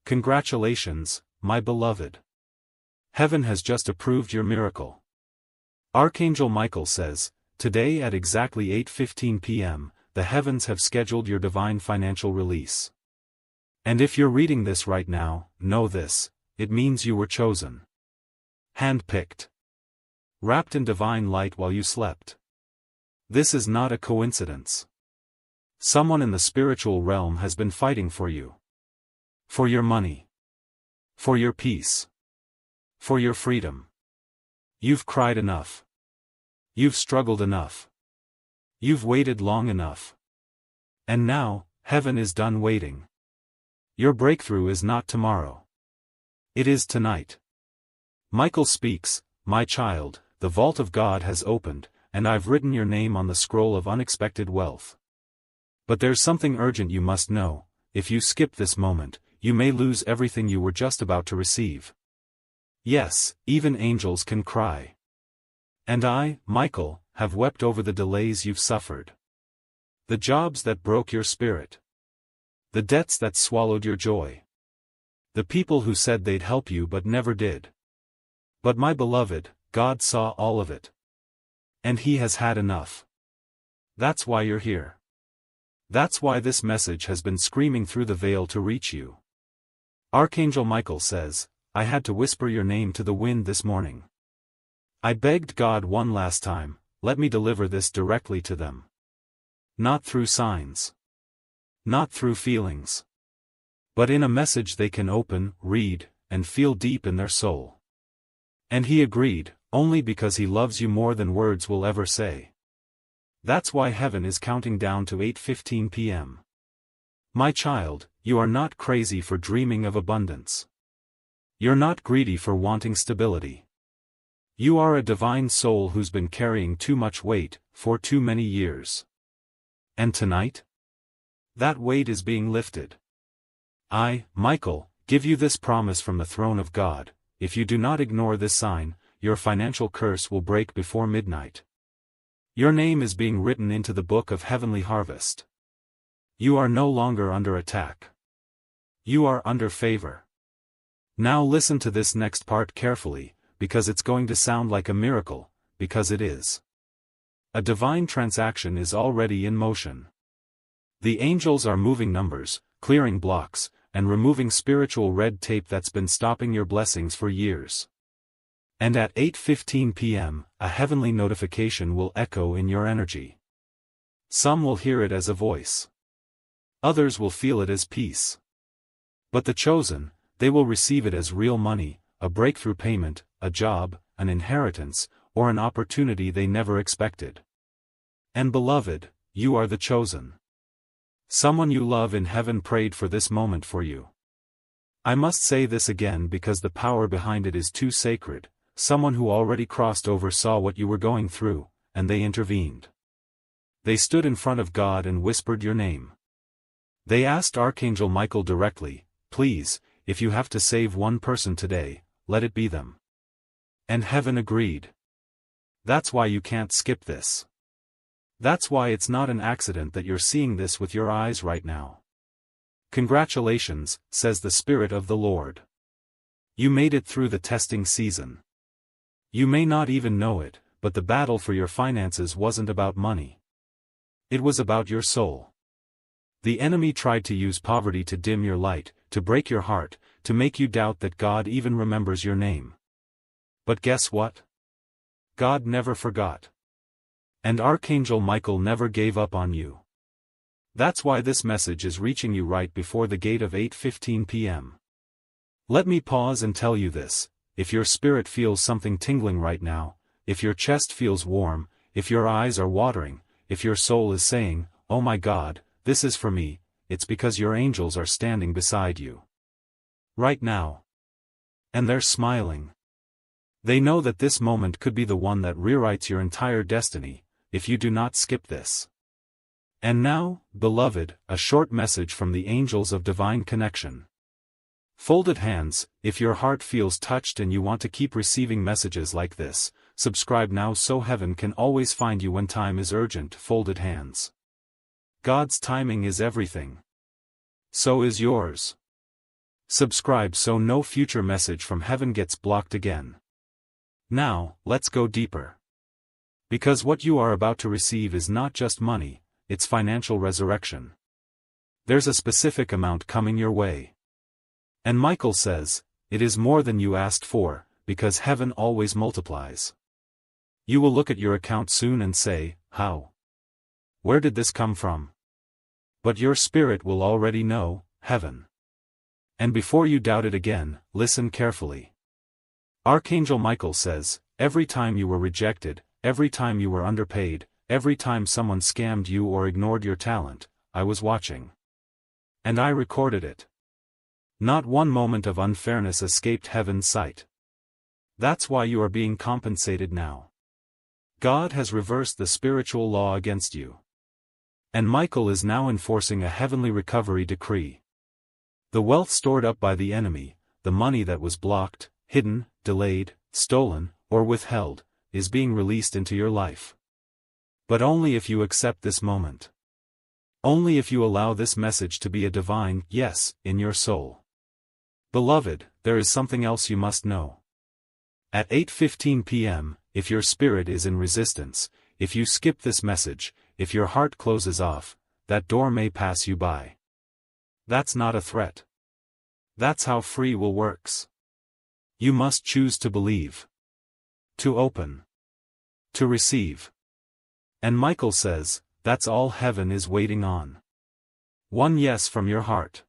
Congratulations, my beloved. Heaven has just approved your miracle. Archangel Michael says, today at exactly 8:15 p.m., the heavens have scheduled your divine financial release. And if you're reading this right now, know this, it means you were chosen. Handpicked. Wrapped in divine light while you slept. This is not a coincidence. Someone in the spiritual realm has been fighting for you. For your money. For your peace. For your freedom. You've cried enough. You've struggled enough. You've waited long enough. And now, heaven is done waiting. Your breakthrough is not tomorrow. It is tonight. Michael speaks, my child, the vault of God has opened, and I've written your name on the scroll of unexpected wealth. But there's something urgent you must know. If you skip this moment, you may lose everything you were just about to receive. Yes, even angels can cry. And I, Michael, have wept over the delays you've suffered. The jobs that broke your spirit. The debts that swallowed your joy. The people who said they'd help you but never did. But my beloved, God saw all of it. And He has had enough. That's why you're here. That's why this message has been screaming through the veil to reach you. Archangel Michael says, I had to whisper your name to the wind this morning. I begged God one last time, let me deliver this directly to them. Not through signs. Not through feelings. But in a message they can open, read, and feel deep in their soul. And He agreed, only because He loves you more than words will ever say. That's why heaven is counting down to 8:15 p.m. My child, you are not crazy for dreaming of abundance. You're not greedy for wanting stability. You are a divine soul who's been carrying too much weight, for too many years. And tonight? That weight is being lifted. I, Michael, give you this promise from the throne of God, if you do not ignore this sign, your financial curse will break before midnight. Your name is being written into the book of heavenly harvest. You are no longer under attack. You are under favor. Now listen to this next part carefully, because it's going to sound like a miracle, because it is. A divine transaction is already in motion. The angels are moving numbers, clearing blocks, and removing spiritual red tape that's been stopping your blessings for years. And at 8:15 p.m., a heavenly notification will echo in your energy. Some will hear it as a voice. Others will feel it as peace. But the chosen, they will receive it as real money, a breakthrough payment, a job, an inheritance, or an opportunity they never expected. And beloved, you are the chosen. Someone you love in heaven prayed for this moment for you. I must say this again because the power behind it is too sacred. Someone who already crossed over saw what you were going through, and they intervened. They stood in front of God and whispered your name. They asked Archangel Michael directly, please, if you have to save one person today, let it be them. And heaven agreed. That's why you can't skip this. That's why it's not an accident that you're seeing this with your eyes right now. Congratulations, says the Spirit of the Lord. You made it through the testing season. You may not even know it, but the battle for your finances wasn't about money. It was about your soul. The enemy tried to use poverty to dim your light, to break your heart, to make you doubt that God even remembers your name. But guess what? God never forgot. And Archangel Michael never gave up on you. That's why this message is reaching you right before the gate of 8:15 p.m. Let me pause and tell you this. If your spirit feels something tingling right now, if your chest feels warm, if your eyes are watering, if your soul is saying, oh my God, this is for me, it's because your angels are standing beside you. Right now. And they're smiling. They know that this moment could be the one that rewrites your entire destiny, if you do not skip this. And now, beloved, a short message from the angels of divine connection. Folded hands, if your heart feels touched and you want to keep receiving messages like this, subscribe now so heaven can always find you when time is urgent. Folded hands. God's timing is everything. So is yours. Subscribe so no future message from heaven gets blocked again. Now, let's go deeper. Because what you are about to receive is not just money, it's financial resurrection. There's a specific amount coming your way. And Michael says, it is more than you asked for, because heaven always multiplies. You will look at your account soon and say, how? Where did this come from? But your spirit will already know, heaven. And before you doubt it again, listen carefully. Archangel Michael says, every time you were rejected, every time you were underpaid, every time someone scammed you or ignored your talent, I was watching. And I recorded it. Not one moment of unfairness escaped heaven's sight. That's why you are being compensated now. God has reversed the spiritual law against you. And Michael is now enforcing a heavenly recovery decree. The wealth stored up by the enemy, the money that was blocked, hidden, delayed, stolen, or withheld, is being released into your life. But only if you accept this moment. Only if you allow this message to be a divine yes in your soul. Beloved, there is something else you must know. At 8:15 p.m., if your spirit is in resistance, if you skip this message, if your heart closes off, that door may pass you by. That's not a threat. That's how free will works. You must choose to believe. To open. To receive. And Michael says, that's all heaven is waiting on. One yes from your heart.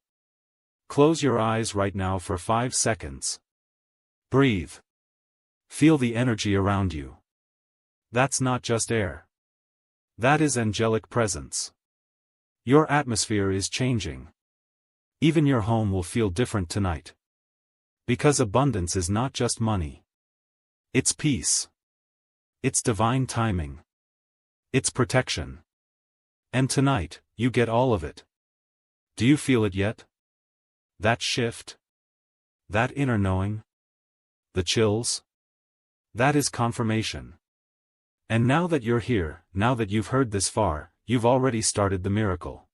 Close your eyes right now for 5 seconds. Breathe. Feel the energy around you. That's not just air. That is angelic presence. Your atmosphere is changing. Even your home will feel different tonight. Because abundance is not just money. It's peace. It's divine timing. It's protection. And tonight, you get all of it. Do you feel it yet? That shift? That inner knowing? The chills? That is confirmation. And now that you're here, now that you've heard this far, you've already started the miracle.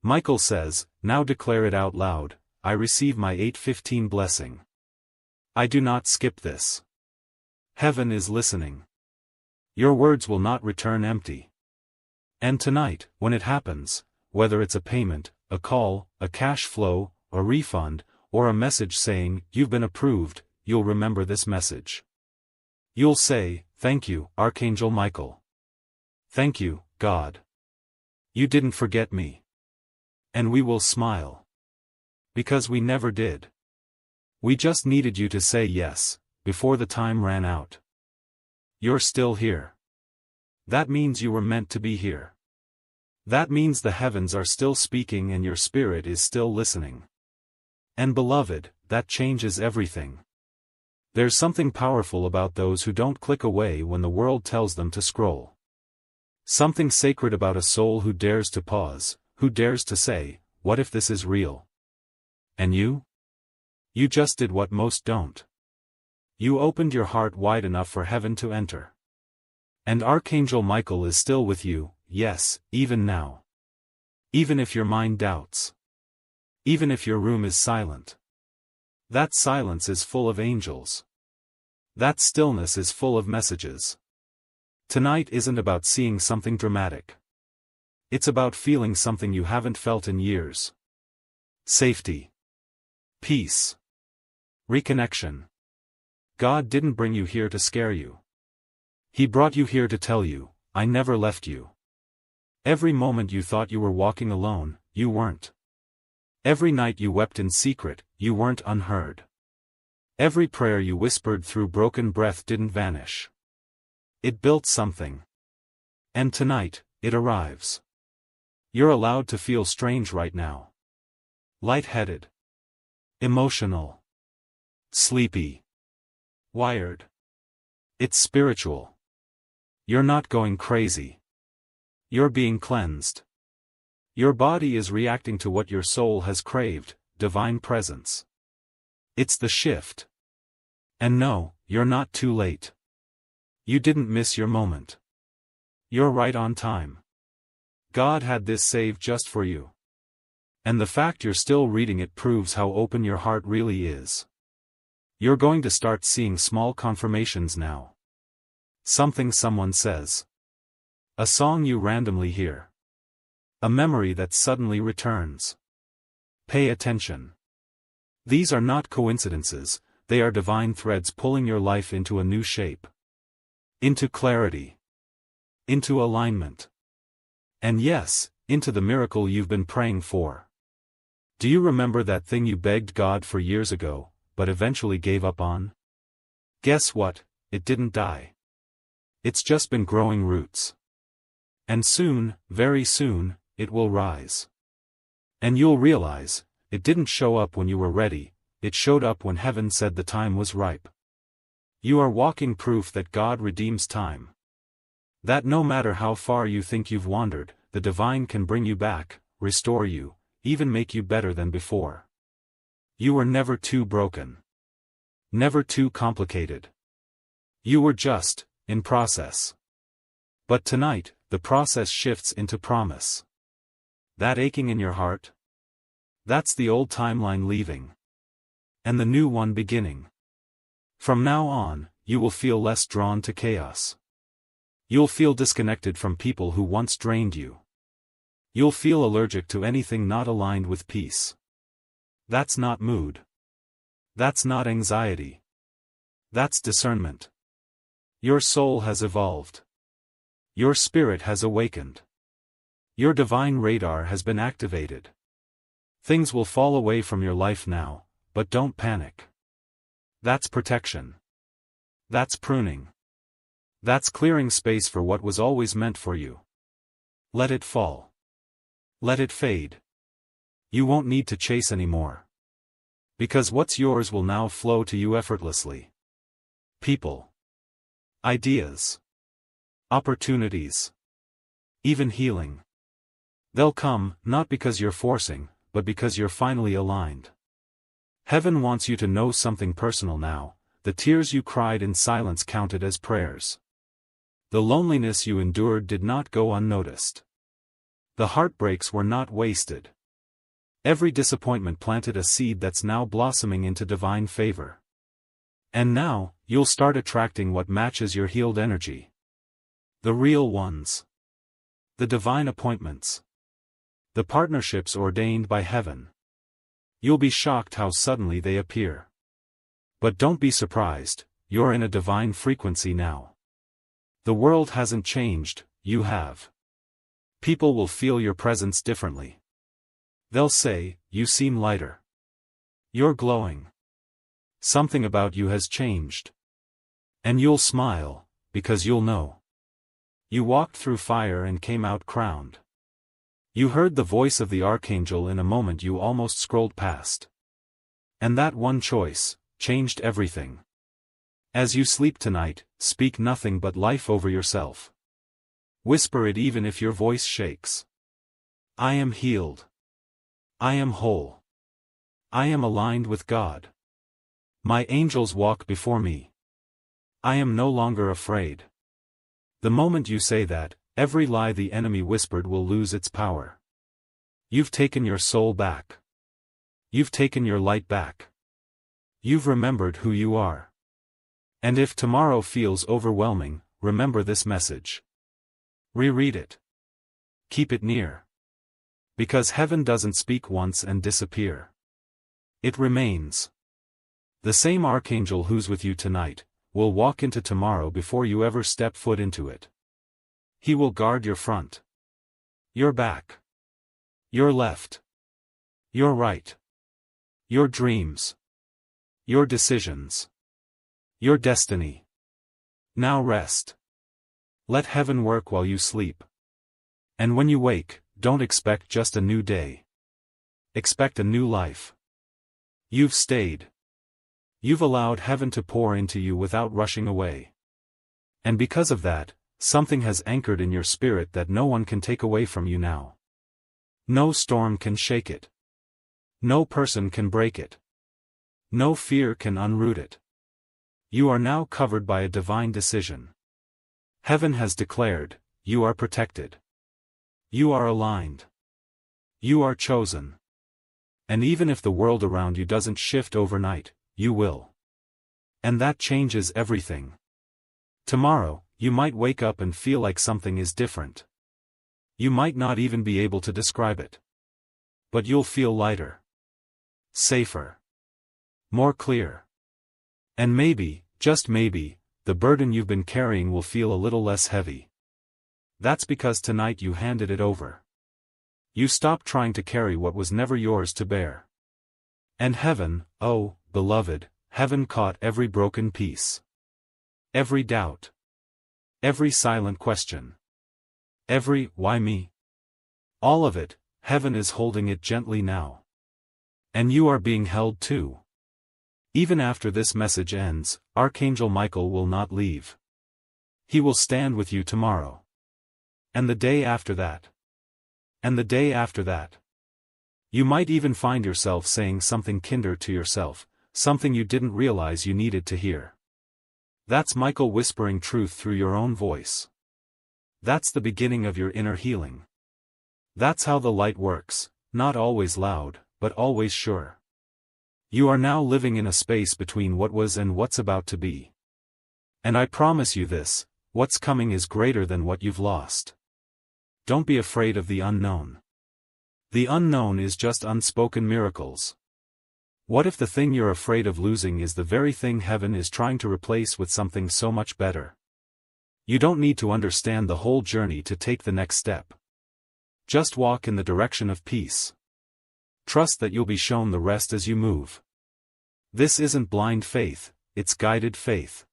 Michael says, now declare it out loud, I receive my 8:15 blessing. I do not skip this. Heaven is listening. Your words will not return empty. And tonight, when it happens, whether it's a payment, a call, a cash flow, a refund, or a message saying, you've been approved, you'll remember this message. You'll say, thank you, Archangel Michael. Thank you, God. You didn't forget me. And we will smile. Because we never did. We just needed you to say yes, before the time ran out. You're still here. That means you were meant to be here. That means the heavens are still speaking and your spirit is still listening. And beloved, that changes everything. There's something powerful about those who don't click away when the world tells them to scroll. Something sacred about a soul who dares to pause, who dares to say, what if this is real? And you? You just did what most don't. You opened your heart wide enough for heaven to enter. And Archangel Michael is still with you, yes, even now. Even if your mind doubts. Even if your room is silent. That silence is full of angels. That stillness is full of messages. Tonight isn't about seeing something dramatic. It's about feeling something you haven't felt in years. Safety. Peace. Reconnection. God didn't bring you here to scare you. He brought you here to tell you, I never left you. Every moment you thought you were walking alone, you weren't. Every night you wept in secret, you weren't unheard. Every prayer you whispered through broken breath didn't vanish. It built something. And tonight, it arrives. You're allowed to feel strange right now. Lightheaded. Emotional. Sleepy. Wired. It's spiritual. You're not going crazy. You're being cleansed. Your body is reacting to what your soul has craved, divine presence. It's the shift. And no, you're not too late. You didn't miss your moment. You're right on time. God had this saved just for you. And the fact you're still reading it proves how open your heart really is. You're going to start seeing small confirmations now. Something someone says. A song you randomly hear. A memory that suddenly returns. Pay attention. These are not coincidences, they are divine threads pulling your life into a new shape. Into clarity. Into alignment. And yes, into the miracle you've been praying for. Do you remember that thing you begged God for years ago, but eventually gave up on? Guess what? It didn't die. It's just been growing roots. And soon, very soon, it will rise. And you'll realize, it didn't show up when you were ready, it showed up when heaven said the time was ripe. You are walking proof that God redeems time. That no matter how far you think you've wandered, the divine can bring you back, restore you, even make you better than before. You were never too broken. Never too complicated. You were just, in process. But tonight, the process shifts into promise. That aching in your heart? That's the old timeline leaving. And the new one beginning. From now on, you will feel less drawn to chaos. You'll feel disconnected from people who once drained you. You'll feel allergic to anything not aligned with peace. That's not mood. That's not anxiety. That's discernment. Your soul has evolved. Your spirit has awakened. Your divine radar has been activated. Things will fall away from your life now, but don't panic. That's protection. That's pruning. That's clearing space for what was always meant for you. Let it fall. Let it fade. You won't need to chase anymore. Because what's yours will now flow to you effortlessly. People. Ideas. Opportunities. Even healing. They'll come, not because you're forcing, but because you're finally aligned. Heaven wants you to know something personal now. The tears you cried in silence counted as prayers. The loneliness you endured did not go unnoticed. The heartbreaks were not wasted. Every disappointment planted a seed that's now blossoming into divine favor. And now, you'll start attracting what matches your healed energy. The real ones. The divine appointments. The partnerships ordained by heaven. You'll be shocked how suddenly they appear. But don't be surprised, you're in a divine frequency now. The world hasn't changed, you have. People will feel your presence differently. They'll say, you seem lighter. You're glowing. Something about you has changed. And you'll smile, because you'll know. You walked through fire and came out crowned. You heard the voice of the archangel in a moment you almost scrolled past. And that one choice changed everything. As you sleep tonight, speak nothing but life over yourself. Whisper it even if your voice shakes. I am healed. I am whole. I am aligned with God. My angels walk before me. I am no longer afraid. The moment you say that, every lie the enemy whispered will lose its power. You've taken your soul back. You've taken your light back. You've remembered who you are. And if tomorrow feels overwhelming, remember this message. Reread it. Keep it near. Because heaven doesn't speak once and disappear. It remains. The same archangel who's with you tonight will walk into tomorrow before you ever step foot into it. He will guard your front. Your back. Your left. Your right. Your dreams. Your decisions. Your destiny. Now rest. Let heaven work while you sleep. And when you wake, don't expect just a new day. Expect a new life. You've stayed. You've allowed heaven to pour into you without rushing away. And because of that, something has anchored in your spirit that no one can take away from you now. No storm can shake it. No person can break it. No fear can unroot it. You are now covered by a divine decision. Heaven has declared, you are protected. You are aligned. You are chosen. And even if the world around you doesn't shift overnight, you will. And that changes everything. Tomorrow, you might wake up and feel like something is different. You might not even be able to describe it. But you'll feel lighter. Safer. More clear. And maybe, just maybe, the burden you've been carrying will feel a little less heavy. That's because tonight you handed it over. You stopped trying to carry what was never yours to bear. And heaven, oh, beloved, heaven caught every broken piece. Every doubt. Every silent question. Every, why me? All of it, heaven is holding it gently now. And you are being held too. Even after this message ends, Archangel Michael will not leave. He will stand with you tomorrow. And the day after that. And the day after that. You might even find yourself saying something kinder to yourself, something you didn't realize you needed to hear. That's Michael whispering truth through your own voice. That's the beginning of your inner healing. That's how the light works, not always loud, but always sure. You are now living in a space between what was and what's about to be. And I promise you this, what's coming is greater than what you've lost. Don't be afraid of the unknown. The unknown is just unspoken miracles. What if the thing you're afraid of losing is the very thing heaven is trying to replace with something so much better? You don't need to understand the whole journey to take the next step. Just walk in the direction of peace. Trust that you'll be shown the rest as you move. This isn't blind faith, it's guided faith.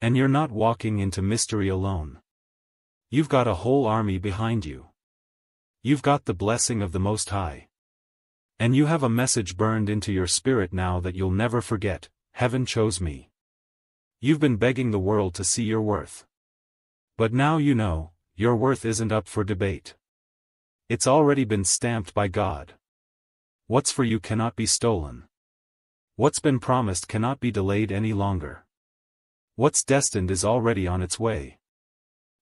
And you're not walking into mystery alone. You've got a whole army behind you. You've got the blessing of the Most High. And you have a message burned into your spirit now that you'll never forget: heaven chose me. You've been begging the world to see your worth. But now you know, your worth isn't up for debate. It's already been stamped by God. What's for you cannot be stolen. What's been promised cannot be delayed any longer. What's destined is already on its way.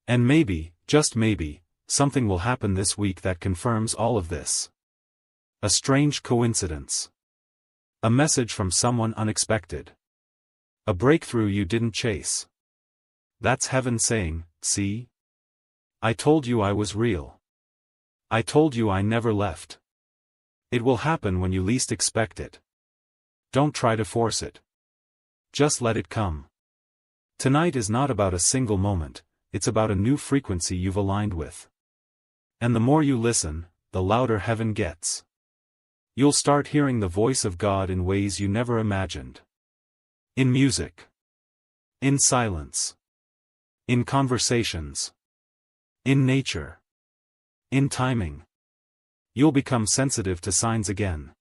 And maybe, just maybe, something will happen this week that confirms all of this. A strange coincidence. A message from someone unexpected. A breakthrough you didn't chase. That's heaven saying, see? I told you I was real. I told you I never left. It will happen when you least expect it. Don't try to force it. Just let it come. Tonight is not about a single moment, it's about a new frequency you've aligned with. And the more you listen, the louder heaven gets. You'll start hearing the voice of God in ways you never imagined. In music. In silence. In conversations. In nature. In timing. You'll become sensitive to signs again.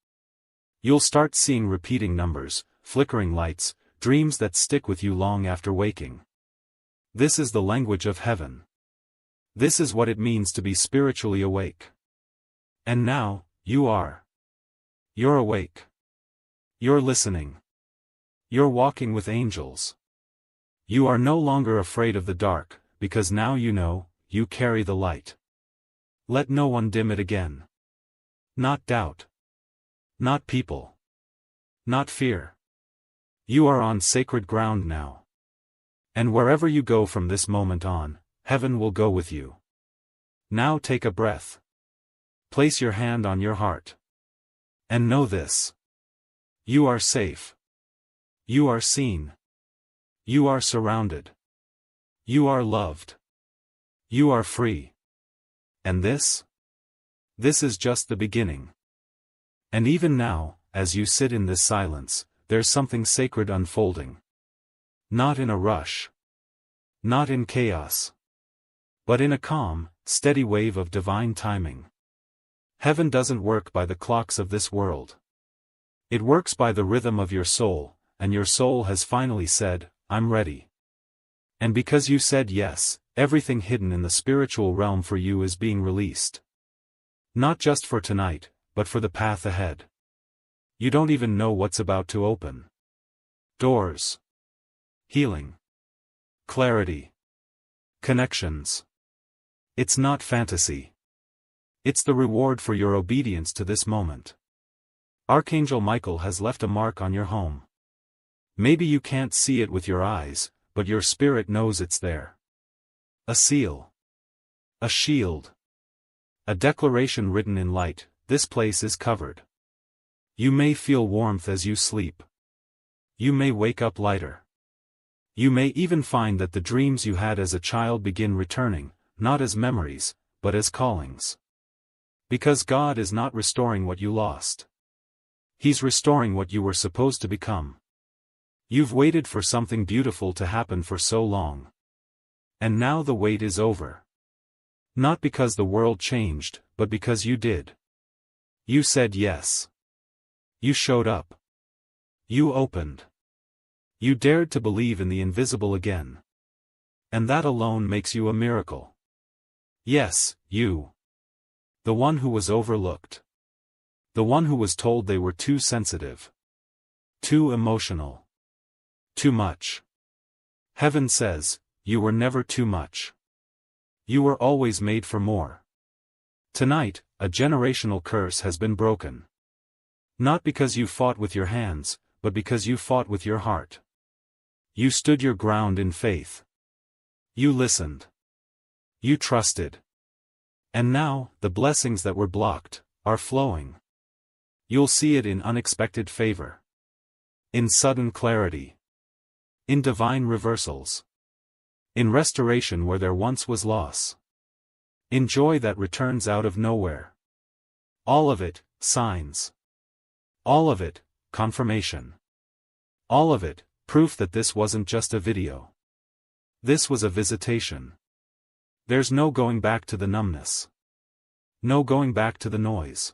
You'll start seeing repeating numbers, flickering lights, dreams that stick with you long after waking. This is the language of heaven. This is what it means to be spiritually awake. And now, you are. You're awake. You're listening. You're walking with angels. You are no longer afraid of the dark, because now you know, you carry the light. Let no one dim it again. Not doubt. Not people. Not fear. You are on sacred ground now. And wherever you go from this moment on, heaven will go with you. Now take a breath. Place your hand on your heart. And know this. You are safe. You are seen. You are surrounded. You are loved. You are free. And this? This is just the beginning. And even now, as you sit in this silence, there's something sacred unfolding. Not in a rush. Not in chaos. But in a calm, steady wave of divine timing. Heaven doesn't work by the clocks of this world. It works by the rhythm of your soul, and your soul has finally said, I'm ready. And because you said yes, everything hidden in the spiritual realm for you is being released. Not just for tonight, but for the path ahead. You don't even know what's about to open. Doors. Healing. Clarity. Connections. It's not fantasy. It's the reward for your obedience to this moment. Archangel Michael has left a mark on your home. Maybe you can't see it with your eyes, but your spirit knows it's there. A seal. A shield. A declaration written in light: this place is covered. You may feel warmth as you sleep. You may wake up lighter. You may even find that the dreams you had as a child begin returning, not as memories, but as callings. Because God is not restoring what you lost. He's restoring what you were supposed to become. You've waited for something beautiful to happen for so long. And now the wait is over. Not because the world changed, but because you did. You said yes. You showed up. You opened. You dared to believe in the invisible again. And that alone makes you a miracle. Yes, you. The one who was overlooked. The one who was told they were too sensitive. Too emotional. Too much. Heaven says, you were never too much. You were always made for more. Tonight, a generational curse has been broken. Not because you fought with your hands, but because you fought with your heart. You stood your ground in faith. You listened. You trusted. And now, the blessings that were blocked are flowing. You'll see it in unexpected favor. In sudden clarity. In divine reversals. In restoration where there once was loss. In joy that returns out of nowhere. All of it, signs. All of it, confirmation. All of it, proof that this wasn't just a video. This was a visitation. There's no going back to the numbness. No going back to the noise.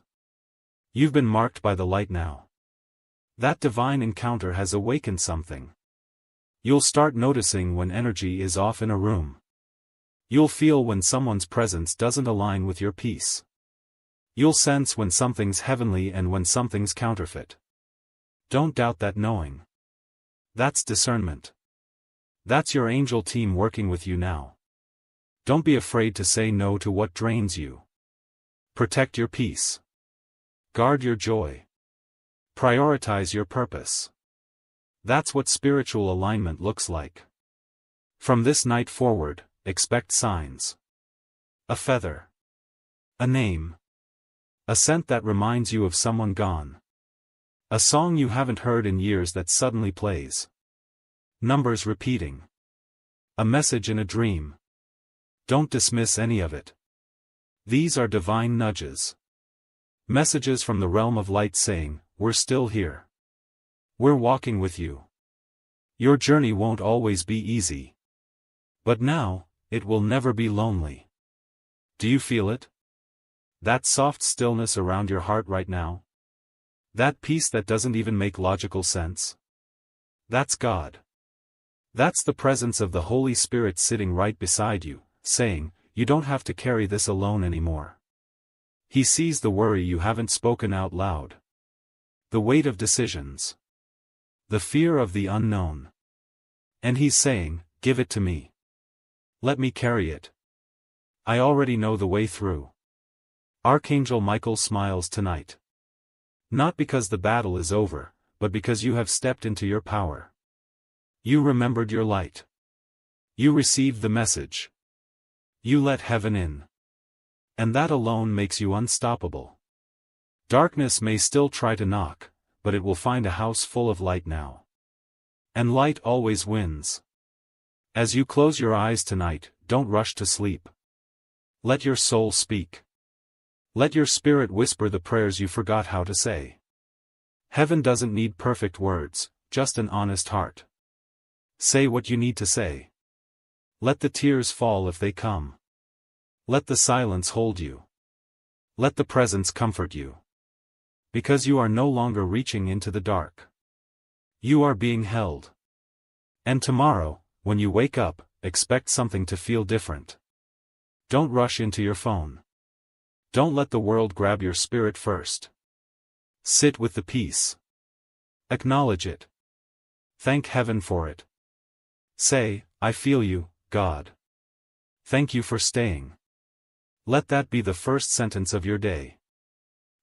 You've been marked by the light now. That divine encounter has awakened something. You'll start noticing when energy is off in a room. You'll feel when someone's presence doesn't align with your peace. You'll sense when something's heavenly and when something's counterfeit. Don't doubt that knowing. That's discernment. That's your angel team working with you now. Don't be afraid to say no to what drains you. Protect your peace. Guard your joy. Prioritize your purpose. That's what spiritual alignment looks like. From this night forward, expect signs. A feather. A name. A scent that reminds you of someone gone. A song you haven't heard in years that suddenly plays. Numbers repeating. A message in a dream. Don't dismiss any of it. These are divine nudges. Messages from the realm of light saying, we're still here. We're walking with you. Your journey won't always be easy. But now, it will never be lonely. Do you feel it? That soft stillness around your heart right now? That peace that doesn't even make logical sense? That's God. That's the presence of the Holy Spirit sitting right beside you, saying, you don't have to carry this alone anymore. He sees the worry you haven't spoken out loud. The weight of decisions. The fear of the unknown. And he's saying, give it to me. Let me carry it. I already know the way through. Archangel Michael smiles tonight. Not because the battle is over, but because you have stepped into your power. You remembered your light. You received the message. You let heaven in. And that alone makes you unstoppable. Darkness may still try to knock, but it will find a house full of light now. And light always wins. As you close your eyes tonight, don't rush to sleep. Let your soul speak. Let your spirit whisper the prayers you forgot how to say. Heaven doesn't need perfect words, just an honest heart. Say what you need to say. Let the tears fall if they come. Let the silence hold you. Let the presence comfort you. Because you are no longer reaching into the dark. You are being held. And tomorrow, when you wake up, expect something to feel different. Don't rush into your phone. Don't let the world grab your spirit first. Sit with the peace. Acknowledge it. Thank heaven for it. Say, I feel you, God. Thank you for staying. Let that be the first sentence of your day.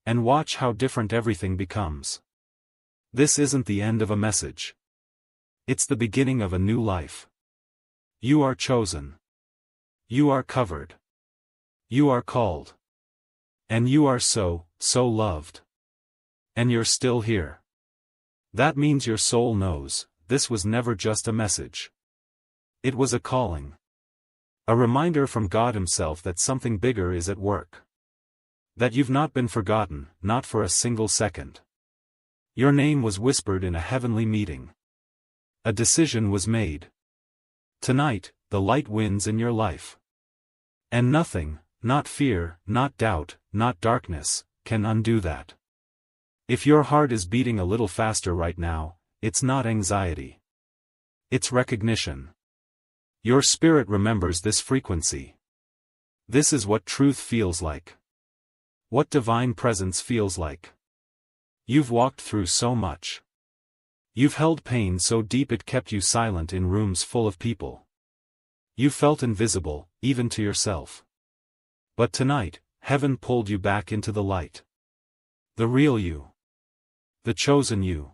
And watch how different everything becomes. This isn't the end of a message. It's the beginning of a new life. You are chosen. You are covered. You are called. And you are so loved. And you're still here. That means your soul knows, this was never just a message. It was a calling. A reminder from God Himself that something bigger is at work. That you've not been forgotten, not for a single second. Your name was whispered in a heavenly meeting. A decision was made. Tonight, the light wins in your life. And nothing, not fear, not doubt, not darkness, can undo that. If your heart is beating a little faster right now, it's not anxiety. It's recognition. Your spirit remembers this frequency. This is what truth feels like. What divine presence feels like. You've walked through so much. You've held pain so deep it kept you silent in rooms full of people. You felt invisible, even to yourself. But tonight, heaven pulled you back into the light. The real you. The chosen you.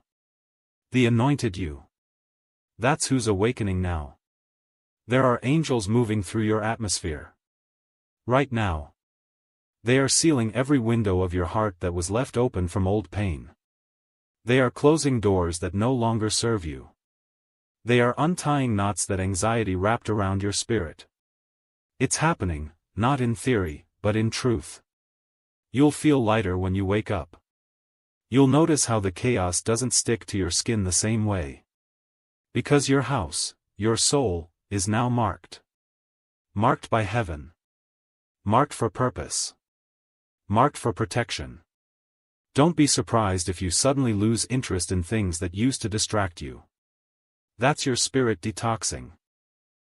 The anointed you. That's who's awakening now. There are angels moving through your atmosphere. Right now. They are sealing every window of your heart that was left open from old pain. They are closing doors that no longer serve you. They are untying knots that anxiety wrapped around your spirit. It's happening, not in theory, but in truth. You'll feel lighter when you wake up. You'll notice how the chaos doesn't stick to your skin the same way. Because your house, your soul, is now marked. Marked by heaven. Marked for purpose. Marked for protection. Don't be surprised if you suddenly lose interest in things that used to distract you. That's your spirit detoxing.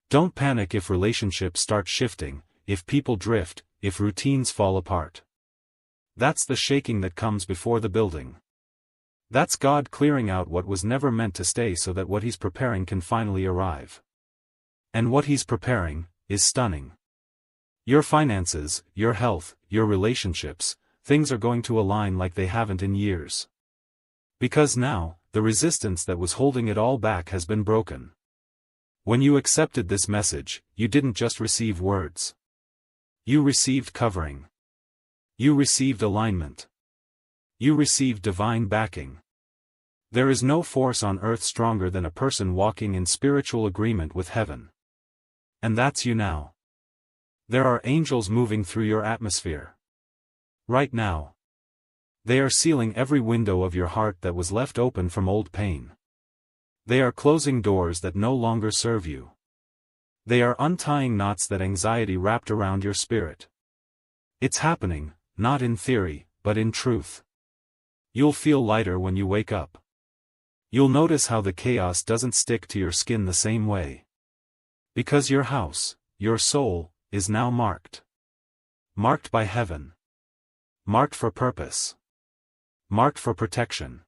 Don't panic if relationships start shifting, if people drift, if routines fall apart. That's the shaking that comes before the building. That's God clearing out what was never meant to stay so that what He's preparing can finally arrive. And what He's preparing is stunning. Your finances, your health, your relationships, things are going to align like they haven't in years. Because now, the resistance that was holding it all back has been broken. When you accepted this message, you didn't just receive words. You received covering. You received alignment. You received divine backing. There is no force on earth stronger than a person walking in spiritual agreement with heaven. And that's you now. There are angels moving through your atmosphere. Right now. They are sealing every window of your heart that was left open from old pain. They are closing doors that no longer serve you. They are untying knots that anxiety wrapped around your spirit. It's happening, not in theory, but in truth. You'll feel lighter when you wake up. You'll notice how the chaos doesn't stick to your skin the same way. Because your house, your soul, is now marked. Marked by heaven. Marked for purpose. Marked for protection.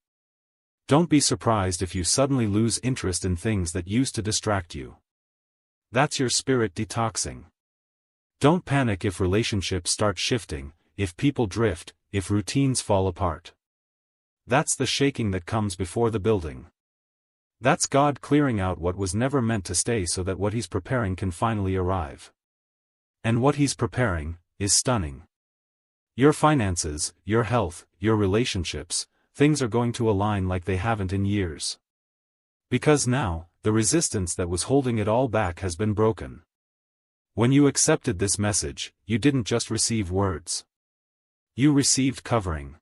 Don't be surprised if you suddenly lose interest in things that used to distract you. That's your spirit detoxing. Don't panic if relationships start shifting, if people drift, if routines fall apart. That's the shaking that comes before the building. That's God clearing out what was never meant to stay so that what He's preparing can finally arrive. And what He's preparing is stunning. Your finances, your health, your relationships, things are going to align like they haven't in years. Because now, the resistance that was holding it all back has been broken. When you accepted this message, you didn't just receive words. You received covering.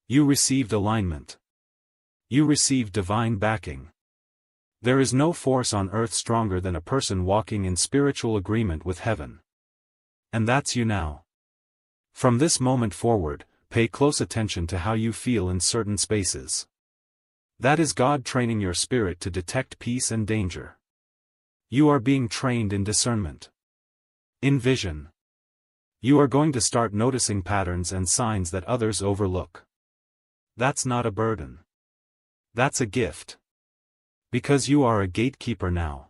You received alignment. You received divine backing. There is no force on earth stronger than a person walking in spiritual agreement with heaven. And that's you now. From this moment forward, pay close attention to how you feel in certain spaces. That is God training your spirit to detect peace and danger. You are being trained in discernment. In vision. You are going to start noticing patterns and signs that others overlook. That's not a burden. That's a gift. Because you are a gatekeeper now.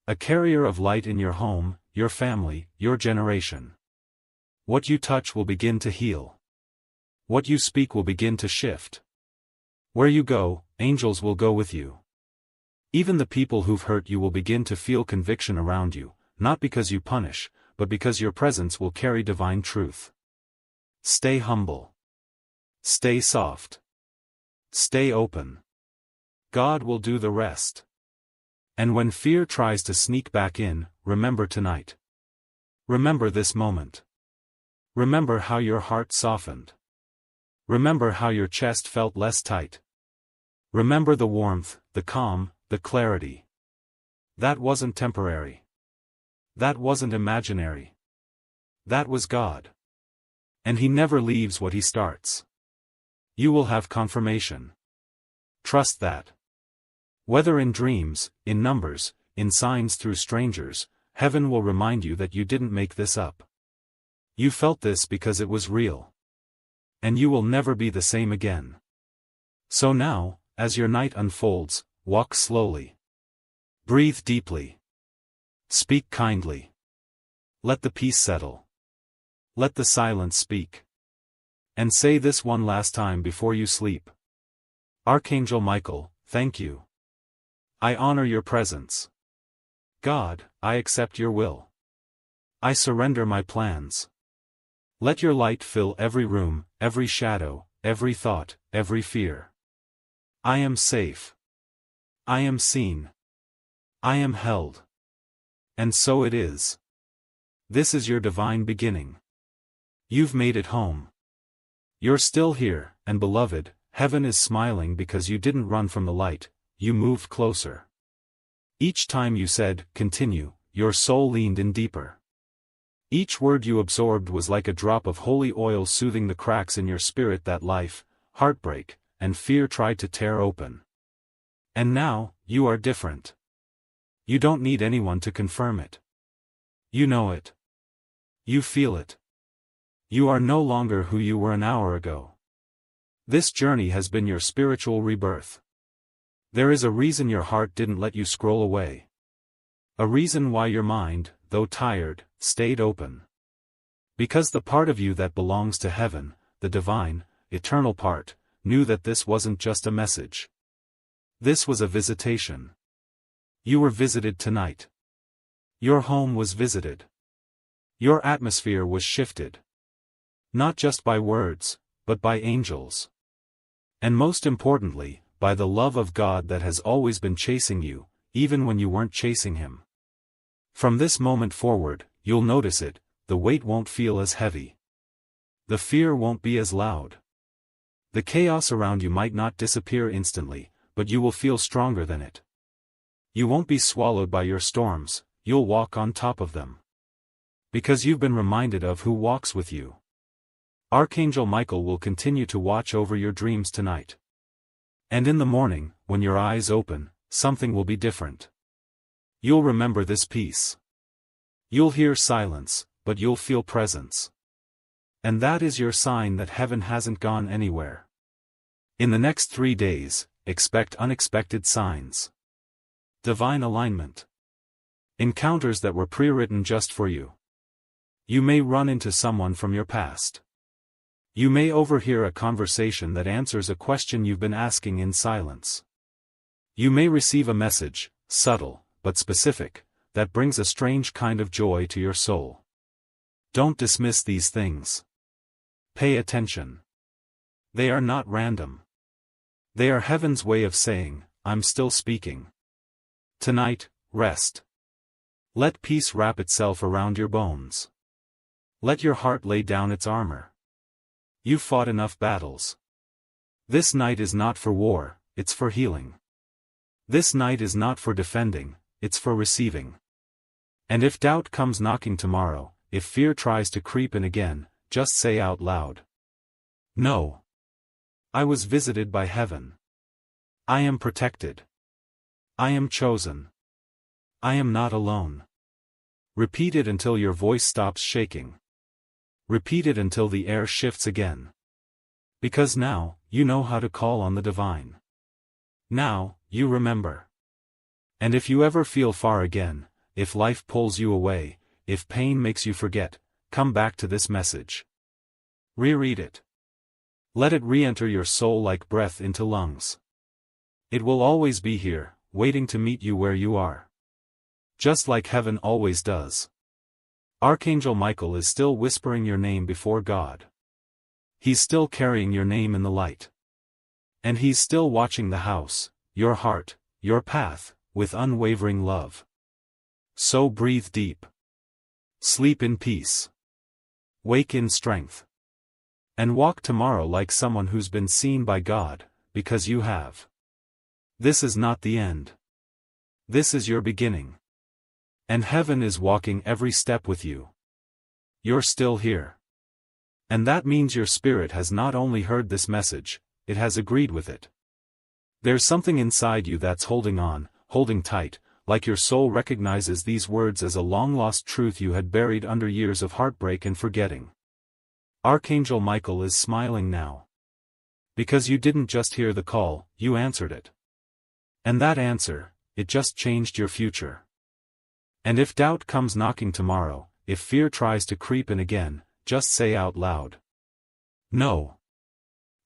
A carrier of light in your home, your family, your generation. What you touch will begin to heal. What you speak will begin to shift. Where you go, angels will go with you. Even the people who've hurt you will begin to feel conviction around you, not because you punish, but because your presence will carry divine truth. Stay humble. Stay soft. Stay open. God will do the rest. And when fear tries to sneak back in, remember tonight. Remember this moment. Remember how your heart softened. Remember how your chest felt less tight. Remember the warmth, the calm, the clarity. That wasn't temporary. That wasn't imaginary. That was God. And He never leaves what He starts. You will have confirmation. Trust that. Whether in dreams, in numbers, in signs through strangers, heaven will remind you that you didn't make this up. You felt this because it was real. And you will never be the same again. So now, as your night unfolds, walk slowly. Breathe deeply. Speak kindly. Let the peace settle. Let the silence speak. And say this one last time before you sleep. Archangel Michael, thank you. I honor your presence. God, I accept your will. I surrender my plans. Let your light fill every room, every shadow, every thought, every fear. I am safe. I am seen. I am held. And so it is. This is your divine beginning. You've made it home. You're still here, and beloved, heaven is smiling because you didn't run from the light, you moved closer. Each time you said, continue, your soul leaned in deeper. Each word you absorbed was like a drop of holy oil soothing the cracks in your spirit that life, heartbreak, and fear tried to tear open. And now, you are different. You don't need anyone to confirm it. You know it. You feel it. You are no longer who you were an hour ago. This journey has been your spiritual rebirth. There is a reason your heart didn't let you scroll away. A reason why your mind, though tired, stayed open. Because the part of you that belongs to heaven, the divine, eternal part, knew that this wasn't just a message. This was a visitation. You were visited tonight. Your home was visited. Your atmosphere was shifted. Not just by words, but by angels. And most importantly, by the love of God that has always been chasing you, even when you weren't chasing Him. From this moment forward, you'll notice it, the weight won't feel as heavy. The fear won't be as loud. The chaos around you might not disappear instantly, but you will feel stronger than it. You won't be swallowed by your storms, you'll walk on top of them. Because you've been reminded of who walks with you. Archangel Michael will continue to watch over your dreams tonight. And in the morning, when your eyes open, something will be different. You'll remember this peace. You'll hear silence, but you'll feel presence. And that is your sign that heaven hasn't gone anywhere. In the next 3 days, expect unexpected signs. Divine alignment. Encounters that were pre-written just for you. You may run into someone from your past. You may overhear a conversation that answers a question you've been asking in silence. You may receive a message, subtle, but specific, that brings a strange kind of joy to your soul. Don't dismiss these things. Pay attention. They are not random. They are heaven's way of saying, I'm still speaking. Tonight, rest. Let peace wrap itself around your bones. Let your heart lay down its armor. You've fought enough battles. This night is not for war, it's for healing. This night is not for defending, it's for receiving. And if doubt comes knocking tomorrow, if fear tries to creep in again, just say out loud. No. I was visited by heaven. I am protected. I am chosen. I am not alone. Repeat it until your voice stops shaking. Repeat it until the air shifts again. Because now, you know how to call on the divine. Now, you remember. And if you ever feel far again, if life pulls you away, if pain makes you forget, come back to this message. Reread it. Let it re-enter your soul like breath into lungs. It will always be here, waiting to meet you where you are. Just like heaven always does. Archangel Michael is still whispering your name before God. He's still carrying your name in the light. And he's still watching the house, your heart, your path, with unwavering love. So breathe deep. Sleep in peace. Wake in strength. And walk tomorrow like someone who's been seen by God, because you have. This is not the end. This is your beginning. And heaven is walking every step with you. You're still here. And that means your spirit has not only heard this message, it has agreed with it. There's something inside you that's holding on, holding tight, like your soul recognizes these words as a long-lost truth you had buried under years of heartbreak and forgetting. Archangel Michael is smiling now. Because you didn't just hear the call, you answered it. And that answer, it just changed your future. And if doubt comes knocking tomorrow, if fear tries to creep in again, just say out loud. No.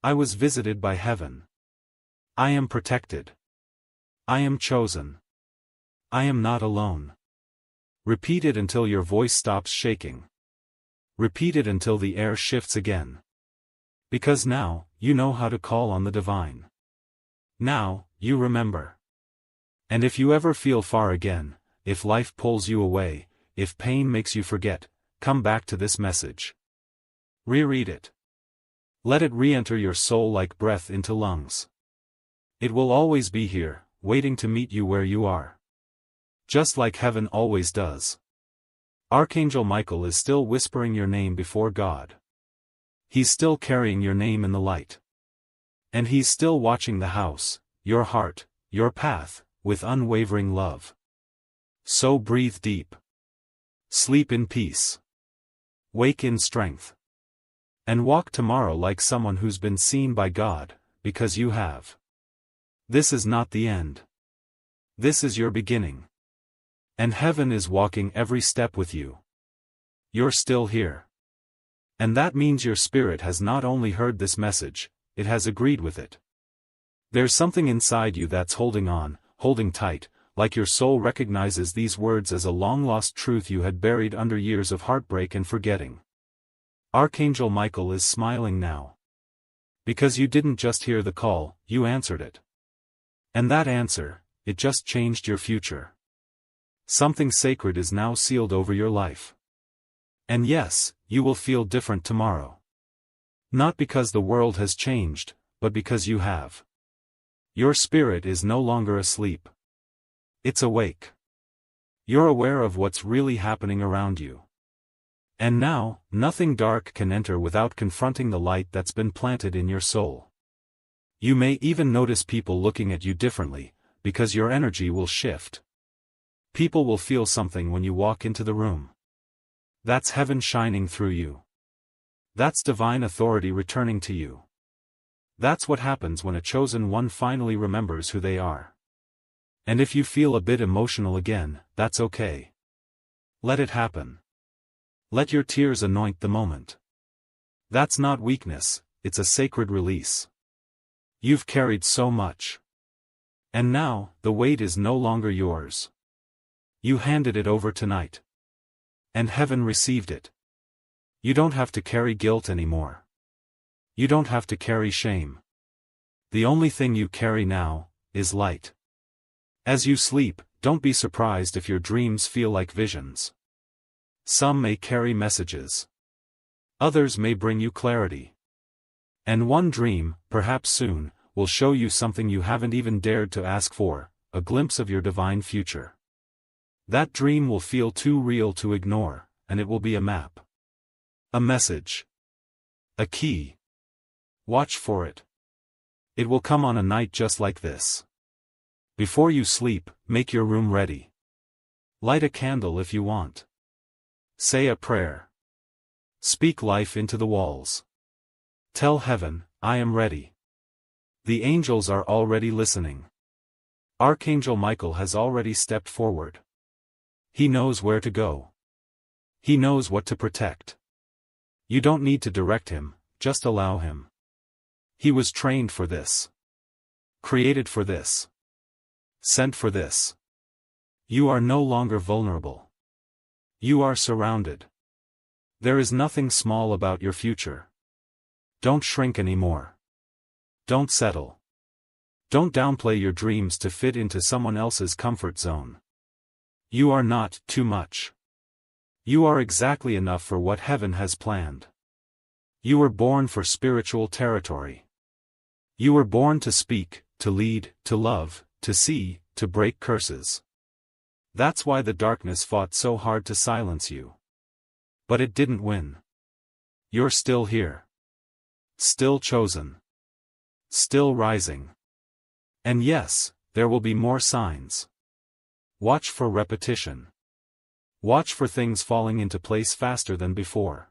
I was visited by heaven. I am protected. I am chosen. I am not alone. Repeat it until your voice stops shaking. Repeat it until the air shifts again. Because now, you know how to call on the divine. Now, you remember. And if you ever feel far again, if life pulls you away, if pain makes you forget, come back to this message. Reread it. Let it re-enter your soul like breath into lungs. It will always be here, waiting to meet you where you are. Just like heaven always does. Archangel Michael is still whispering your name before God. He's still carrying your name in the light. And he's still watching the house, your heart, your path, with unwavering love. So breathe deep. Sleep in peace. Wake in strength. And walk tomorrow like someone who's been seen by God, because you have. This is not the end. This is your beginning. And heaven is walking every step with you. You're still here. And that means your spirit has not only heard this message, it has agreed with it. There's something inside you that's holding on, holding tight, like your soul recognizes these words as a long-lost truth you had buried under years of heartbreak and forgetting. Archangel Michael is smiling now. Because you didn't just hear the call, you answered it. And that answer, it just changed your future. Something sacred is now sealed over your life. And yes, you will feel different tomorrow. Not because the world has changed, but because you have. Your spirit is no longer asleep. It's awake. You're aware of what's really happening around you. And now, nothing dark can enter without confronting the light that's been planted in your soul. You may even notice people looking at you differently, because your energy will shift. People will feel something when you walk into the room. That's heaven shining through you. That's divine authority returning to you. That's what happens when a chosen one finally remembers who they are. And if you feel a bit emotional again, that's okay. Let it happen. Let your tears anoint the moment. That's not weakness, it's a sacred release. You've carried so much. And now, the weight is no longer yours. You handed it over tonight. And heaven received it. You don't have to carry guilt anymore. You don't have to carry shame. The only thing you carry now, is light. As you sleep, don't be surprised if your dreams feel like visions. Some may carry messages. Others may bring you clarity. And one dream, perhaps soon, will show you something you haven't even dared to ask for, a glimpse of your divine future. That dream will feel too real to ignore, and it will be a map. A message. A key. Watch for it. It will come on a night just like this. Before you sleep, make your room ready. Light a candle if you want. Say a prayer. Speak life into the walls. Tell heaven, I am ready. The angels are already listening. Archangel Michael has already stepped forward. He knows where to go. He knows what to protect. You don't need to direct him, just allow him. He was trained for this. Created for this. Sent for this. You are no longer vulnerable. You are surrounded. There is nothing small about your future. Don't shrink anymore. Don't settle. Don't downplay your dreams to fit into someone else's comfort zone. You are not too much. You are exactly enough for what heaven has planned. You were born for spiritual territory. You were born to speak, to lead, to love, to see, to break curses. That's why the darkness fought so hard to silence you. But it didn't win. You're still here. Still chosen. Still rising. And yes, there will be more signs. Watch for repetition. Watch for things falling into place faster than before.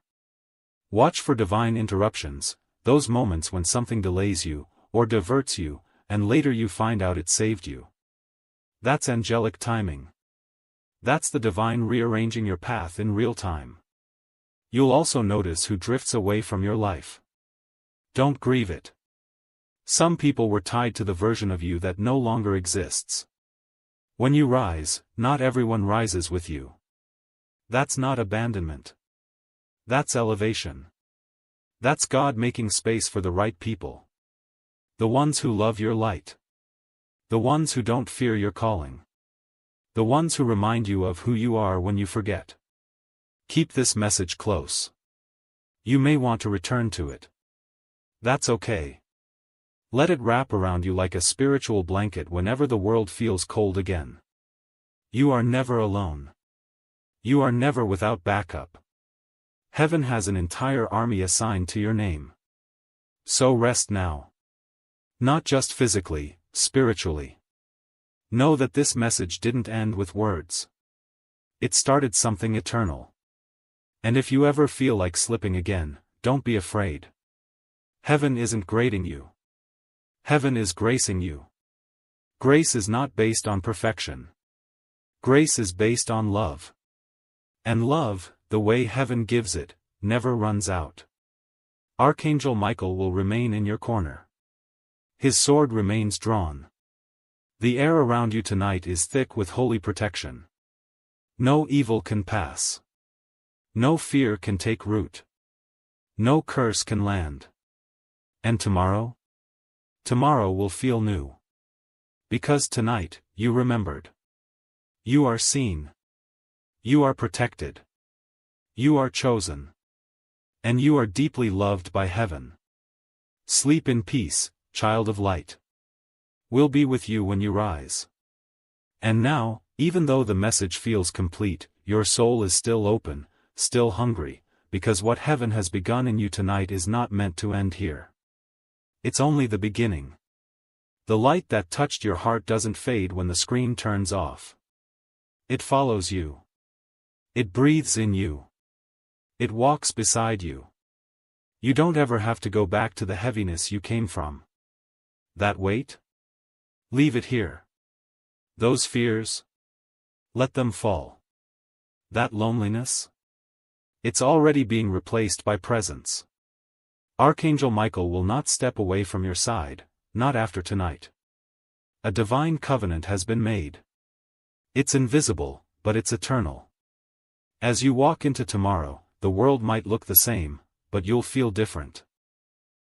Watch for divine interruptions, those moments when something delays you, or diverts you, and later you find out it saved you. That's angelic timing. That's the divine rearranging your path in real time. You'll also notice who drifts away from your life. Don't grieve it. Some people were tied to the version of you that no longer exists. When you rise, not everyone rises with you. That's not abandonment. That's elevation. That's God making space for the right people. The ones who love your light. The ones who don't fear your calling. The ones who remind you of who you are when you forget. Keep this message close. You may want to return to it. That's okay. Let it wrap around you like a spiritual blanket whenever the world feels cold again. You are never alone. You are never without backup. Heaven has an entire army assigned to your name. So rest now. Not just physically, spiritually. Know that this message didn't end with words. It started something eternal. And if you ever feel like slipping again, don't be afraid. Heaven isn't grading you. Heaven is gracing you. Grace is not based on perfection. Grace is based on love. And love, the way heaven gives it, never runs out. Archangel Michael will remain in your corner. His sword remains drawn. The air around you tonight is thick with holy protection. No evil can pass. No fear can take root. No curse can land. And tomorrow? Tomorrow will feel new. Because tonight, you remembered. You are seen. You are protected. You are chosen. And you are deeply loved by heaven. Sleep in peace, child of light. We'll be with you when you rise. And now, even though the message feels complete, your soul is still open, still hungry, because what heaven has begun in you tonight is not meant to end here. It's only the beginning. The light that touched your heart doesn't fade when the screen turns off. It follows you. It breathes in you. It walks beside you. You don't ever have to go back to the heaviness you came from. That weight? Leave it here. Those fears? Let them fall. That loneliness? It's already being replaced by presence. Archangel Michael will not step away from your side, not after tonight. A divine covenant has been made. It's invisible, but it's eternal. As you walk into tomorrow, the world might look the same, but you'll feel different.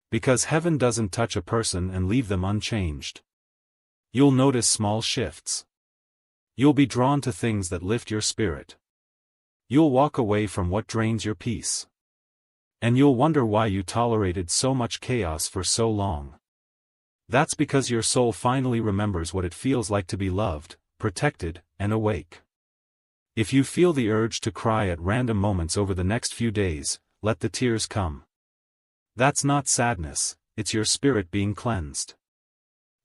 Because heaven doesn't touch a person and leave them unchanged. You'll notice small shifts. You'll be drawn to things that lift your spirit. You'll walk away from what drains your peace. And you'll wonder why you tolerated so much chaos for so long. That's because your soul finally remembers what it feels like to be loved, protected, and awake. If you feel the urge to cry at random moments over the next few days, let the tears come. That's not sadness, it's your spirit being cleansed.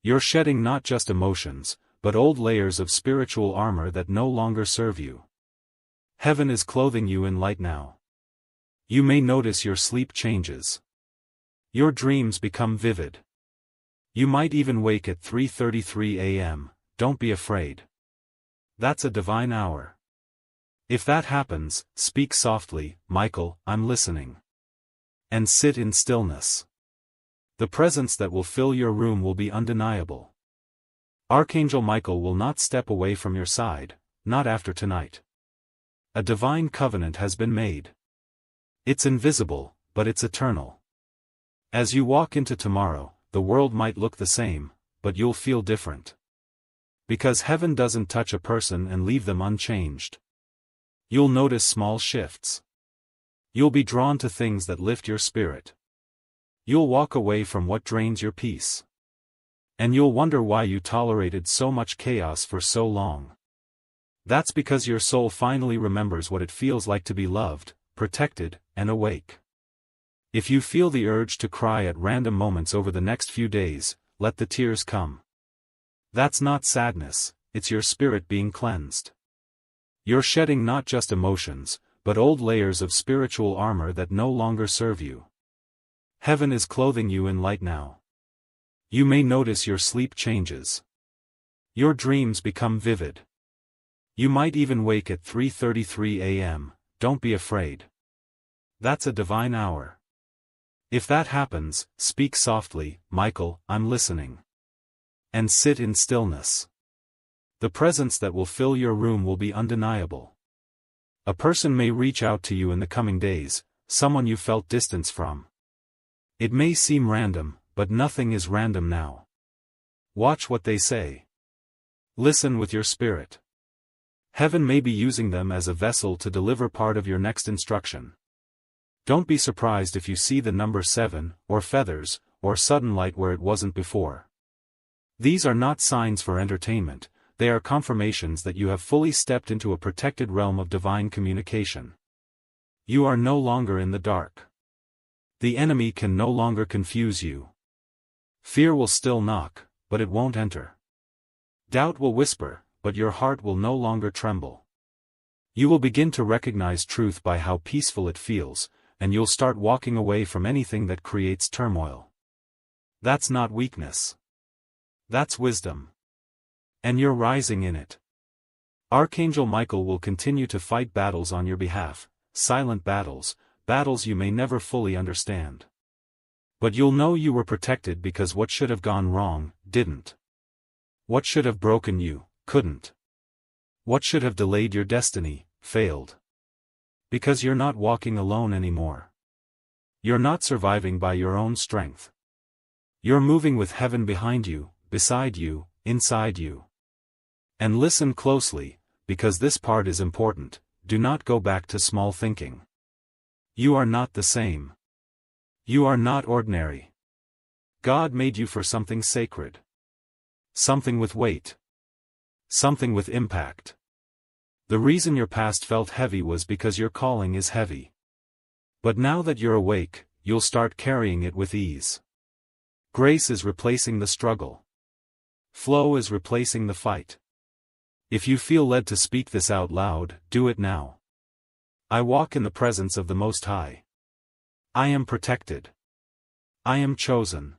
You're shedding not just emotions, but old layers of spiritual armor that no longer serve you. Heaven is clothing you in light now. You may notice your sleep changes. Your dreams become vivid. You might even wake at 3:33 a.m., don't be afraid. That's a divine hour. If that happens, speak softly, Michael, I'm listening. And sit in stillness. The presence that will fill your room will be undeniable. Archangel Michael will not step away from your side, not after tonight. A divine covenant has been made. It's invisible, but it's eternal. As you walk into tomorrow, the world might look the same, but you'll feel different. Because heaven doesn't touch a person and leave them unchanged. You'll notice small shifts. You'll be drawn to things that lift your spirit. You'll walk away from what drains your peace. And you'll wonder why you tolerated so much chaos for so long. That's because your soul finally remembers what it feels like to be loved, protected, and awake. If you feel the urge to cry at random moments over the next few days, let the tears come. That's not sadness, it's your spirit being cleansed. You're shedding not just emotions, but old layers of spiritual armor that no longer serve you. Heaven is clothing you in light now. You may notice your sleep changes. Your dreams become vivid. You might even wake at 3:33 a.m., don't be afraid. That's a divine hour. If that happens, speak softly, Michael, I'm listening. And sit in stillness. The presence that will fill your room will be undeniable. A person may reach out to you in the coming days, someone you felt distance from. It may seem random, but nothing is random now. Watch what they say. Listen with your spirit. Heaven may be using them as a vessel to deliver part of your next instruction. Don't be surprised if you see the number 7, or feathers, or sudden light where it wasn't before. These are not signs for entertainment, they are confirmations that you have fully stepped into a protected realm of divine communication. You are no longer in the dark. The enemy can no longer confuse you. Fear will still knock, but it won't enter. Doubt will whisper, but your heart will no longer tremble. You will begin to recognize truth by how peaceful it feels, and you'll start walking away from anything that creates turmoil. That's not weakness. That's wisdom. And you're rising in it. Archangel Michael will continue to fight battles on your behalf, silent battles, battles you may never fully understand. But you'll know you were protected because what should have gone wrong, didn't. What should have broken you, couldn't. What should have delayed your destiny, failed. Because you're not walking alone anymore. You're not surviving by your own strength. You're moving with heaven behind you, beside you, inside you. And listen closely, because this part is important, do not go back to small thinking. You are not the same. You are not ordinary. God made you for something sacred. Something with weight. Something with impact. The reason your past felt heavy was because your calling is heavy. But now that you're awake, you'll start carrying it with ease. Grace is replacing the struggle. Flow is replacing the fight. If you feel led to speak this out loud, do it now. I walk in the presence of the Most High. I am protected. I am chosen.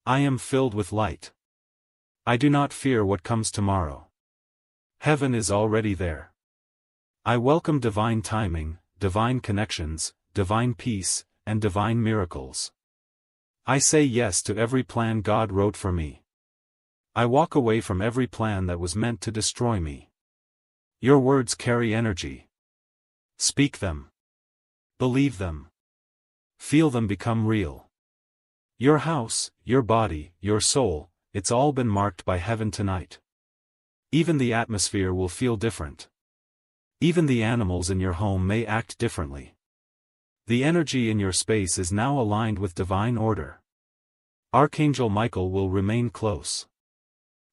I am filled with light. I do not fear what comes tomorrow. Heaven is already there. I welcome divine timing, divine connections, divine peace, and divine miracles. I say yes to every plan God wrote for me. I walk away from every plan that was meant to destroy me. Your words carry energy. Speak them. Believe them. Feel them become real. Your house, your body, your soul, it's all been marked by heaven tonight. Even the atmosphere will feel different. Even the animals in your home may act differently. The energy in your space is now aligned with divine order. Archangel Michael will remain close.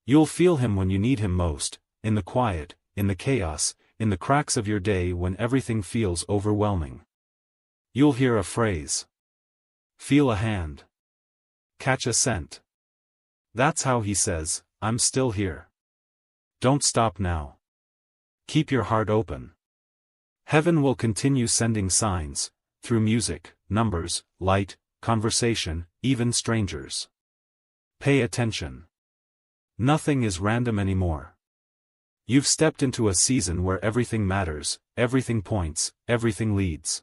You'll feel him when you need him most, in the quiet, in the chaos, in the cracks of your day when everything feels overwhelming. You'll hear a phrase. Feel a hand. Catch a scent. That's how he says, I'm still here. Don't stop now. Keep your heart open. Heaven will continue sending signs, through music, numbers, light, conversation, even strangers. Pay attention. Nothing is random anymore. You've stepped into a season where everything matters, everything points, everything leads.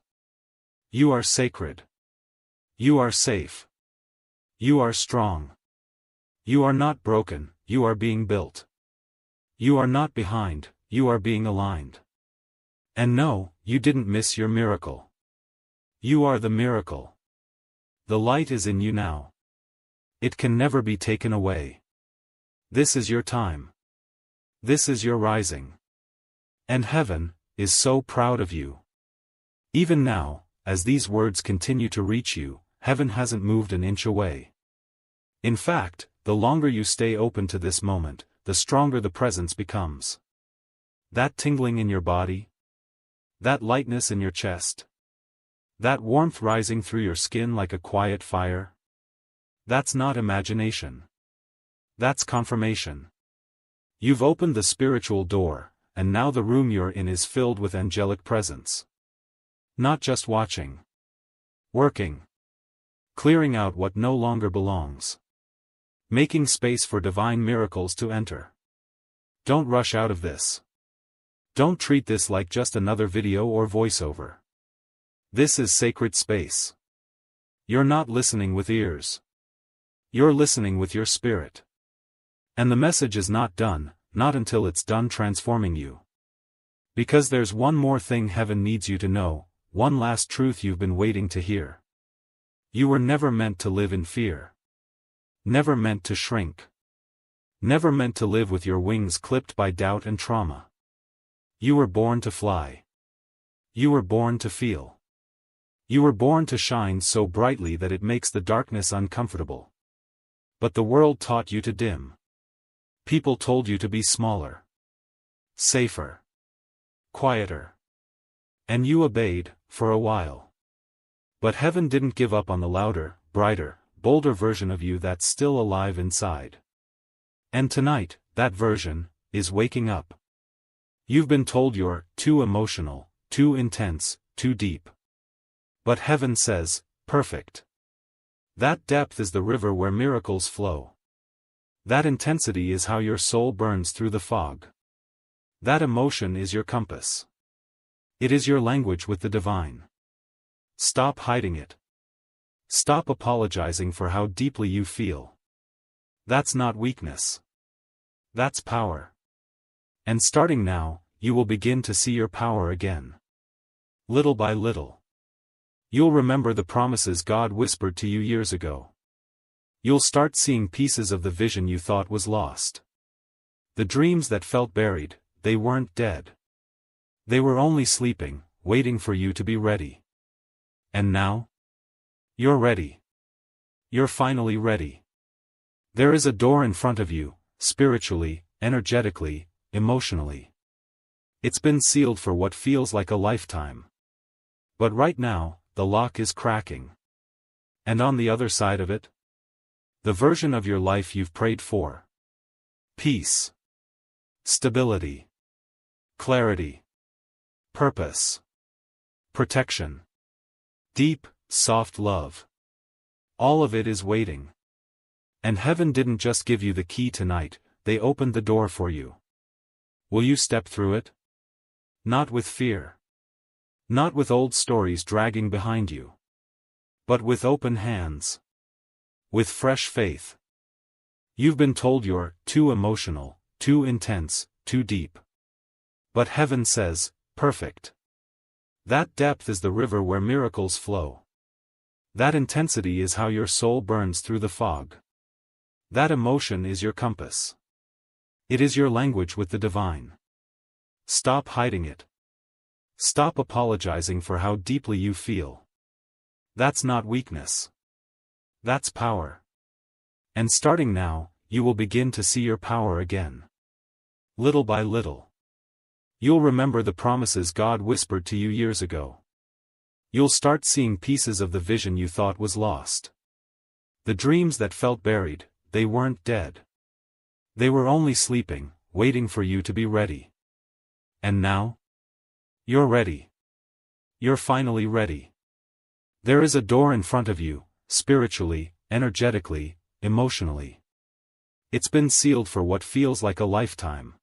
You are sacred. You are safe. You are strong. You are not broken, you are being built. You are not behind, you are being aligned. And no, you didn't miss your miracle. You are the miracle. The light is in you now. It can never be taken away. This is your time. This is your rising. And heaven is so proud of you. Even now, as these words continue to reach you, heaven hasn't moved an inch away. In fact, the longer you stay open to this moment, the stronger the presence becomes. That tingling in your body, that lightness in your chest, that warmth rising through your skin like a quiet fire, that's not imagination. That's confirmation. You've opened the spiritual door, and now the room you're in is filled with angelic presence. Not just watching. Working. Clearing out what no longer belongs. Making space for divine miracles to enter. Don't rush out of this. Don't treat this like just another video or voiceover. This is sacred space. You're not listening with ears. You're listening with your spirit. And the message is not done, not until it's done transforming you. Because there's one more thing heaven needs you to know, one last truth you've been waiting to hear. You were never meant to live in fear. Never meant to shrink. Never meant to live with your wings clipped by doubt and trauma. You were born to fly. You were born to feel. You were born to shine so brightly that it makes the darkness uncomfortable. But the world taught you to dim. People told you to be smaller. Safer. Quieter. And you obeyed, for a while. But heaven didn't give up on the louder, brighter, bolder version of you that's still alive inside. And tonight, that version is waking up. You've been told you're too emotional, too intense, too deep. But heaven says, perfect. That depth is the river where miracles flow. That intensity is how your soul burns through the fog. That emotion is your compass. It is your language with the divine. Stop hiding it. Stop apologizing for how deeply you feel. That's not weakness. That's power. And starting now, you will begin to see your power again. Little by little. You'll remember the promises God whispered to you years ago. You'll start seeing pieces of the vision you thought was lost. The dreams that felt buried, they weren't dead. They were only sleeping, waiting for you to be ready. And now? You're ready. You're finally ready. There is a door in front of you, spiritually, energetically, emotionally. It's been sealed for what feels like a lifetime. But right now, the lock is cracking. And on the other side of it? The version of your life you've prayed for. Peace. Stability. Clarity. Purpose. Protection. Deep, soft love. All of it is waiting. And heaven didn't just give you the key tonight, they opened the door for you. Will you step through it? Not with fear. Not with old stories dragging behind you. But with open hands. With fresh faith. You've been told you're too emotional, too intense, too deep. But heaven says, perfect. That depth is the river where miracles flow. That intensity is how your soul burns through the fog. That emotion is your compass. It is your language with the divine. Stop hiding it. Stop apologizing for how deeply you feel. That's not weakness. That's power. And starting now, you will begin to see your power again. Little by little. You'll remember the promises God whispered to you years ago. You'll start seeing pieces of the vision you thought was lost. The dreams that felt buried, they weren't dead. They were only sleeping, waiting for you to be ready. And now? You're ready. You're finally ready. There is a door in front of you, spiritually, energetically, emotionally. It's been sealed for what feels like a lifetime.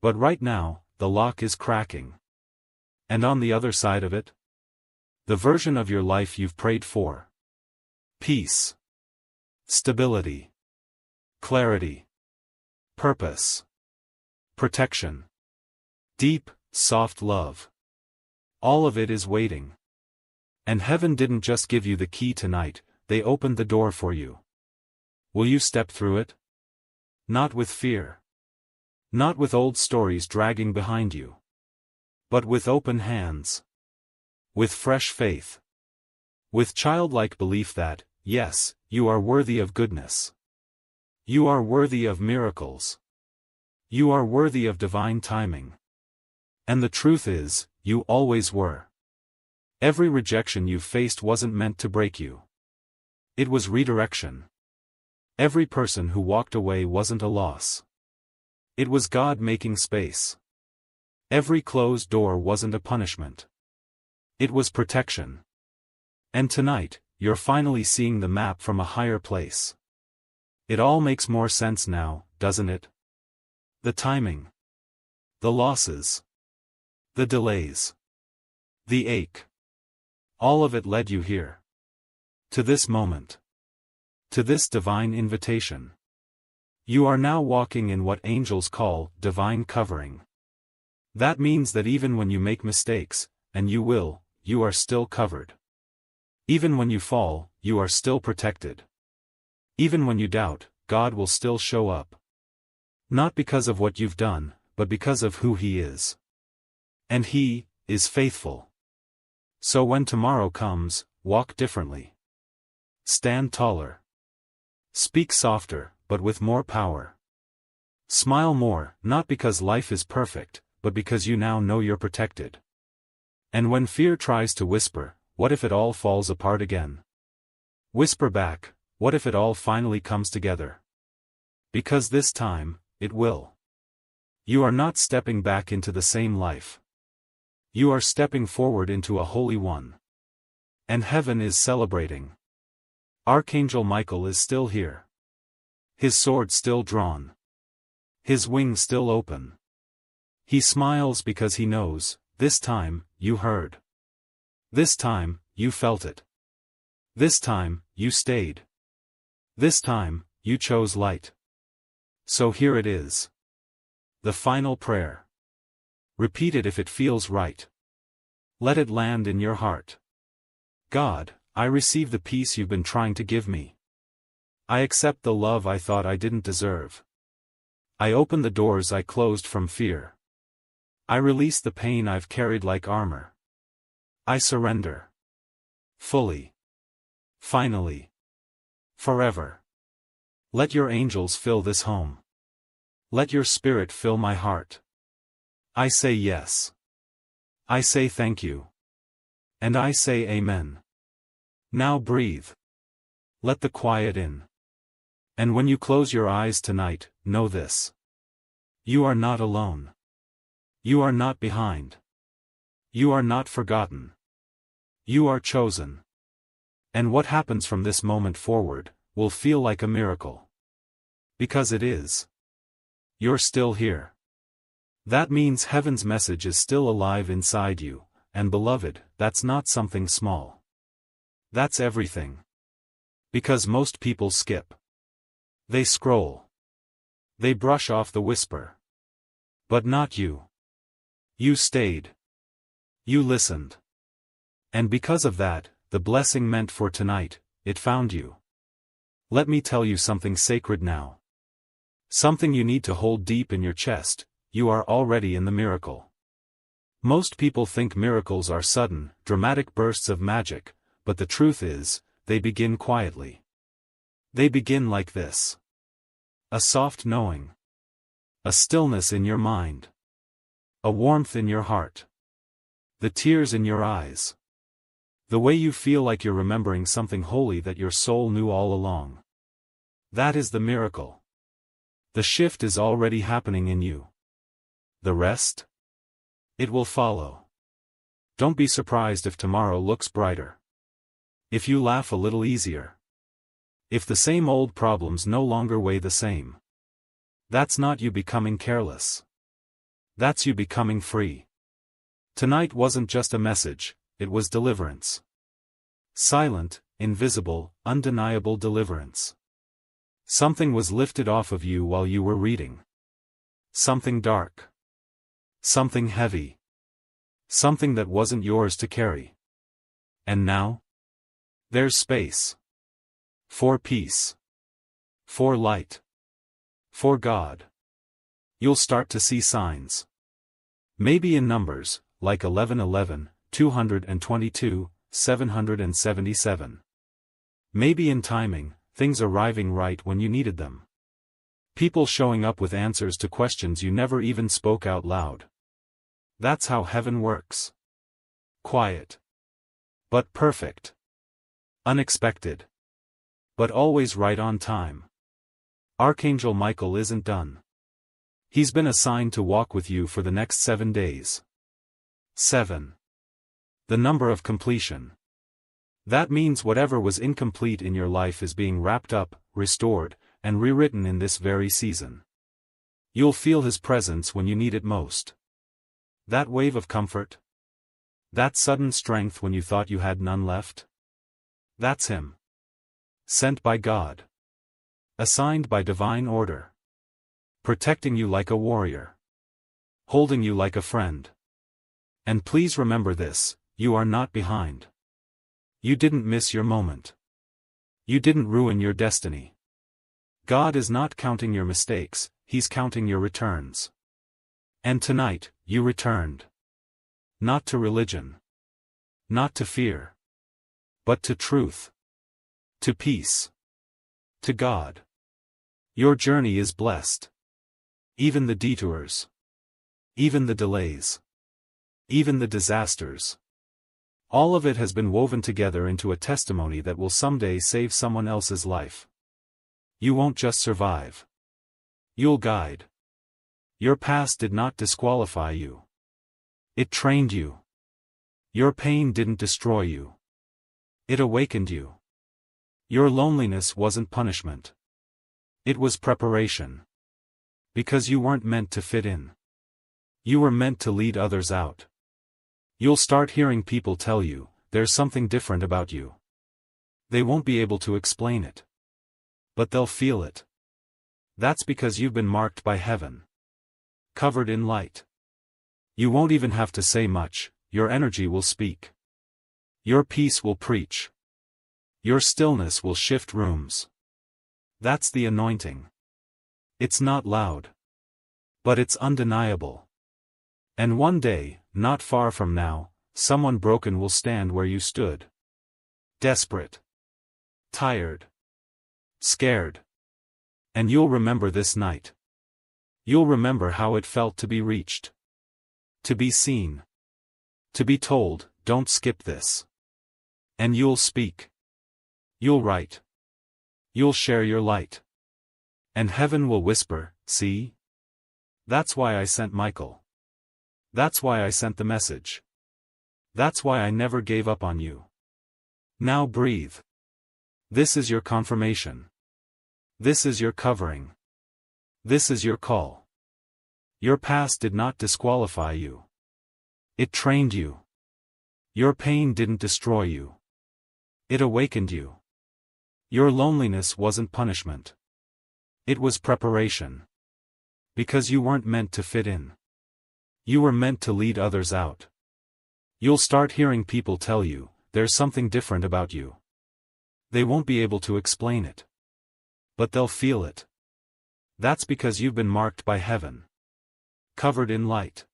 But right now, the lock is cracking. And on the other side of it? The version of your life you've prayed for. Peace. stability, clarity, purpose, protection, deep, soft love. All of it is waiting. And heaven didn't just give you the key tonight, they opened the door for you. Will you step through it? Not with fear. Not with old stories dragging behind you. But with open hands. With fresh faith. With childlike belief that, yes, you are worthy of goodness. You are worthy of miracles. You are worthy of divine timing. And the truth is, you always were. Every rejection you've faced wasn't meant to break you. It was redirection. Every person who walked away wasn't a loss. It was God making space. Every closed door wasn't a punishment. It was protection. And tonight, you're finally seeing the map from a higher place. It all makes more sense now, doesn't it? The timing. The losses. The delays. The ache. All of it led you here. To this moment. To this divine invitation. You are now walking in what angels call divine covering. That means that even when you make mistakes, and you will, you are still covered. Even when you fall, you are still protected. Even when you doubt, God will still show up. Not because of what you've done, but because of who He is. And He is faithful. So when tomorrow comes, walk differently. Stand taller. Speak softer, but with more power. Smile more, not because life is perfect, but because you now know you're protected. And when fear tries to whisper, what if it all falls apart again? Whisper back, what if it all finally comes together? Because this time, it will. You are not stepping back into the same life. You are stepping forward into a holy one. And heaven is celebrating. Archangel Michael is still here. His sword still drawn. His wings still open. He smiles because he knows, this time, you heard. This time, you felt it. This time, you stayed. This time, you chose light. So here it is. The final prayer. Repeat it if it feels right. Let it land in your heart. God, I receive the peace you've been trying to give me. I accept the love I thought I didn't deserve. I open the doors I closed from fear. I release the pain I've carried like armor. I surrender. Fully. Finally. Forever. Let your angels fill this home. Let your spirit fill my heart. I say yes. I say thank you. And I say amen. Now breathe. Let the quiet in. And when you close your eyes tonight, know this. You are not alone. You are not behind. You are not forgotten. You are chosen. And what happens from this moment forward, will feel like a miracle. Because it is. You're still here. That means heaven's message is still alive inside you, and beloved, that's not something small. That's everything. Because most people skip. They scroll. They brush off the whisper. But not you. You stayed. You listened. And because of that, the blessing meant for tonight, it found you. Let me tell you something sacred now. Something you need to hold deep in your chest, you are already in the miracle. Most people think miracles are sudden, dramatic bursts of magic, but the truth is, they begin quietly. They begin like this. A soft knowing. A stillness in your mind. A warmth in your heart. The tears in your eyes. The way you feel like you're remembering something holy that your soul knew all along. That is the miracle. The shift is already happening in you. The rest? It will follow. Don't be surprised if tomorrow looks brighter. If you laugh a little easier. If the same old problems no longer weigh the same. That's not you becoming careless. That's you becoming free. Tonight wasn't just a message, it was deliverance. Silent, invisible, undeniable deliverance. Something was lifted off of you while you were reading. Something dark. Something heavy. Something that wasn't yours to carry. And now? There's space. For peace. For light. For God. You'll start to see signs. Maybe in numbers, like 1111, 222, 777. Maybe in timing, things arriving right when you needed them. People showing up with answers to questions you never even spoke out loud. That's how heaven works. Quiet. But perfect. Unexpected. But always right on time. Archangel Michael isn't done. He's been assigned to walk with you for the next 7 days. 7. The number of completion. That means whatever was incomplete in your life is being wrapped up, restored, and rewritten in this very season. You'll feel His presence when you need it most. That wave of comfort. That sudden strength when you thought you had none left. That's Him. Sent by God. Assigned by divine order. Protecting you like a warrior. Holding you like a friend. And please remember this, you are not behind. You didn't miss your moment. You didn't ruin your destiny. God is not counting your mistakes, He's counting your returns. And tonight, you returned. Not to religion. Not to fear. But to truth. To peace. To God. Your journey is blessed. Even the detours. Even the delays. Even the disasters. All of it has been woven together into a testimony that will someday save someone else's life. You won't just survive. You'll guide. Your past did not disqualify you. It trained you. Your pain didn't destroy you. It awakened you. Your loneliness wasn't punishment. It was preparation. Because you weren't meant to fit in. You were meant to lead others out. You'll start hearing people tell you, there's something different about you. They won't be able to explain it. But they'll feel it. That's because you've been marked by heaven. Covered in light. You won't even have to say much, your energy will speak. Your peace will preach. Your stillness will shift rooms. That's the anointing. It's not loud. But it's undeniable. And one day, not far from now, someone broken will stand where you stood. Desperate. Tired. Scared. And you'll remember this night. You'll remember how it felt to be reached. To be seen. To be told, don't skip this. And you'll speak. You'll write. You'll share your light. And heaven will whisper, see? That's why I sent Michael. That's why I sent the message. That's why I never gave up on you. Now breathe. This is your confirmation. This is your covering. This is your call. Your past did not disqualify you. It trained you. Your pain didn't destroy you. It awakened you. Your loneliness wasn't punishment. It was preparation. Because you weren't meant to fit in. You were meant to lead others out. You'll start hearing people tell you, there's something different about you. They won't be able to explain it. But they'll feel it. That's because you've been marked by heaven. Covered in light.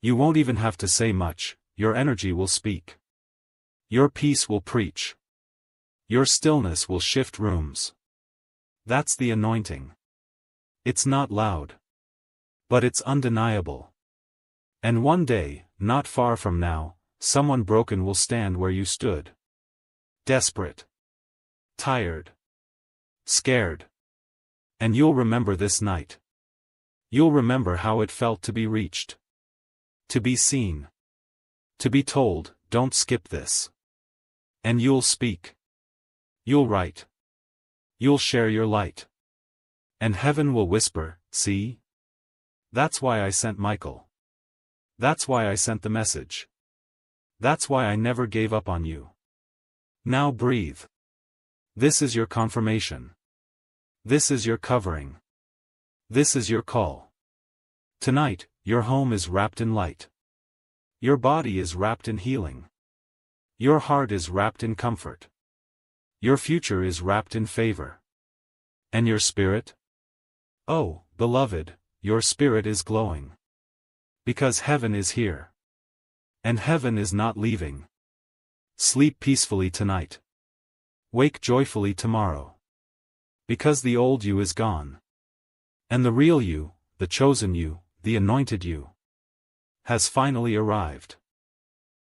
You won't even have to say much, your energy will speak. Your peace will preach. Your stillness will shift rooms. That's the anointing. It's not loud. But it's undeniable. And one day, not far from now, someone broken will stand where you stood. Desperate. Tired. Scared. And you'll remember this night. You'll remember how it felt to be reached. To be seen. To be told, don't skip this. And you'll speak. You'll write. You'll share your light. And heaven will whisper, see? That's why I sent Michael. That's why I sent the message. That's why I never gave up on you. Now breathe. This is your confirmation. This is your covering. This is your call. Tonight, your home is wrapped in light. Your body is wrapped in healing. Your heart is wrapped in comfort. Your future is wrapped in favor. And your spirit? Oh, beloved, your spirit is glowing. Because heaven is here. And heaven is not leaving. Sleep peacefully tonight. Wake joyfully tomorrow. Because the old you is gone. And the real you, the chosen you, the anointed you, has finally arrived.